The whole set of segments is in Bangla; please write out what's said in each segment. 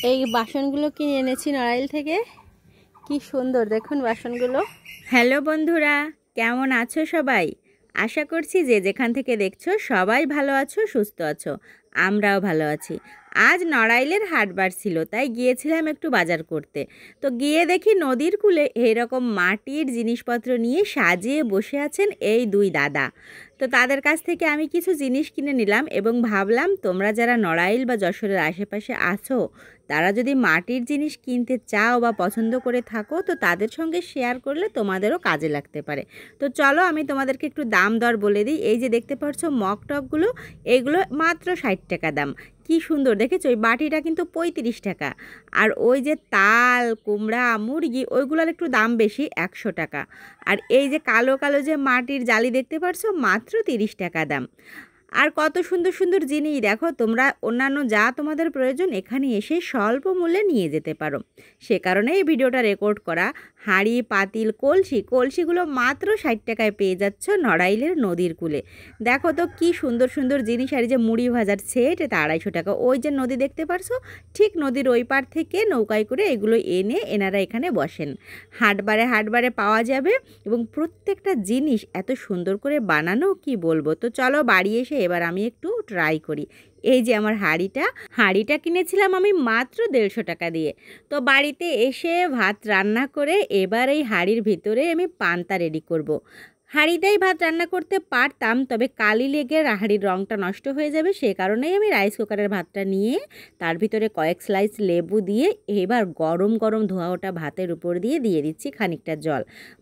এই বাসনগুলো কিনে এনেছি নড়াইল থেকে। কি সুন্দর দেখুন বাসনগুলো। হ্যালো বন্ধুরা, কেমন আছো সবাই? আশা করছি যে যেখান থেকে দেখছো সবাই ভালো আছো, সুস্থ আছো। আমরাও ভালো আছি। আজ নড়াইলের হাটবার ছিল, তাই গিয়েছিলাম একটু বাজার করতে। তো গিয়ে দেখি নদীর কূলে এইরকম মাটির জিনিসপত্র নিয়ে সাজিয়ে বসে আছেন এই দুই দাদা। তো তাদের কাছ থেকে আমি কিছু জিনিস কিনে নিলাম এবং ভাবলাম তোমরা যারা নড়াইল বা যশোরের আশেপাশে আছো, তারা যদি মাটির জিনিস কিনতে চাও বা পছন্দ করে থাকো, তো তাদের সঙ্গে শেয়ার করলে তোমাদেরও কাজে লাগতে পারে। তো চলো আমি তোমাদেরকে একটু দাম দর বলে দিই। এই যে দেখতে পাচ্ছ মগ টকগুলো, এইগুলো মাত্র 60 টাকা দাম। কি সুন্দর দেখেছো, ওই বাটিটা কিন্তু 35 টাকা। আর ওই যে তাল, কুমড়া, মুরগি, ওইগুলোর একটু দাম বেশি, 100 টাকা। আর এই যে কালো কালো যে মাটির জালি দেখতে পাচ্ছ, মাত্র 30 টাকা দাম। আর কত সুন্দর সুন্দর জিনিস দেখো, তোমরা অন্যান্য যা তোমাদের প্রয়োজন এখানে এসে স্বল্প মূল্যে নিয়ে যেতে পারো। সে কারণে এই ভিডিওটা রেকর্ড করা। হাঁড়ি, পাতিল, কলসিগুলো মাত্র 60 টাকায় পেয়ে যাচ্ছ নড়াইলের নদীর কূলে। দেখো তো কি সুন্দর সুন্দর জিনিস। আর যে মুড়ি ভাজার সেট, এটা 250 টাকা। ওই যে নদী দেখতে পারছো, ঠিক নদীর ওই পার থেকে নৌকায় করে এগুলো এনে এনারা এখানে বসেন। হাটবারে পাওয়া যাবে এবং প্রত্যেকটা জিনিস এত সুন্দর করে বানানো, কি বলবো। তো চলো বাড়ি এসে এবার আমি একটু ট্রাই করি। এই যে আমার হাঁড়িটা কিনেছিলাম আমি মাত্র 150 টাকা দিয়ে। তো বাড়িতে এসে ভাত রান্না করে এবার এই হাঁড়ির ভিতরে আমি পান্তা রেডি করব। হাঁড়িতেই ভাত রান্না করতে পারতাম, তবে কালি লেগে হাঁড়ির রঙটা নষ্ট হয়ে যাবে, সে কারণেই আমি রাইস কুকারের ভাতটা নিয়ে তার ভিতরে কয়েক স্লাইস লেবু দিয়ে এবার গরম গরম ধোয়া ওটা ভাতের উপর দিয়ে দিচ্ছি খানিকটা জল।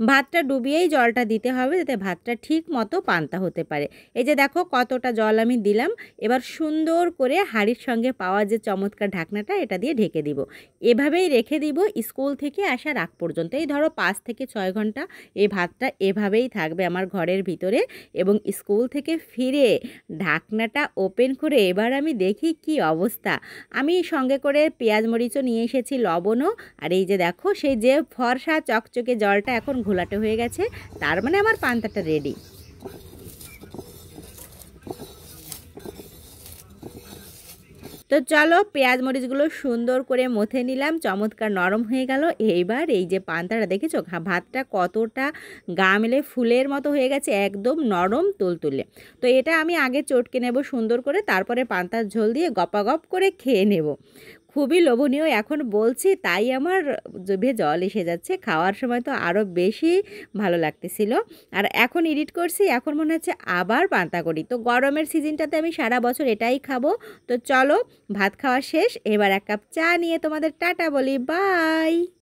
ভাতটা ডুবিয়েই জলটা দিতে হবে, যাতে ভাতটা ঠিক মতো পান্তা হতে পারে। এই যে দেখো কতটা জল আমি দিলাম। এবার সুন্দর করে হাঁড়ির সঙ্গে পাওয়া যে চমৎকার ঢাকনাটা, এটা দিয়ে ঢেকে দিব। এভাবেই রেখে দিব স্কুল থেকে আসার আগ পর্যন্ত। এই ধরো 5 থেকে 6 ঘন্টা এই ভাতটা এভাবেই থাকবে আমার ঘরের ভিতরে। এবং স্কুল থেকে ফিরে ঢাকনাটা ওপেন করে এবার আমি দেখি কি অবস্থা। আমি সঙ্গে করে পেঁয়াজ মরিচও নিয়ে এসেছি, লবণও। আর এই যে দেখো সেই যে ফর্সা চকচকে জলটা এখন ঘোলাটে হয়ে গেছে, তার মানে আমার পান্তাটা রেডি। তো চলো পেঁয়াজ মরিচগুলো সুন্দর করে মথে নিলাম, চমৎকার নরম হয়ে গেল। এইবার এই যে পান্তাটা দেখেছো, ভাতটা কতটা গা মেলে ফুলের মতো হয়ে গেছে, একদম নরম তুলতুলে। তো এটা আমি আগে চটকে নেব সুন্দর করে, তারপরে পান্তার ঝোল দিয়ে গপাগপ করে খেয়ে নেব। খুবই লোভনীয় এখন বলছি, তাই আমার জিভে জল এসে যাচ্ছে। খাওয়ার সময় তো আরও বেশি ভালো লাগতেছিল। আর এখন এডিট করছি, এখন মনে হচ্ছে আবার পান্তা করি। তো গরমের সিজনটাতে আমি সারা বছর এটাই খাবো। তো চলো ভাত খাওয়া শেষ, এবার 1 কাপ চা নিয়ে তোমাদের টাটা বলি, বাই।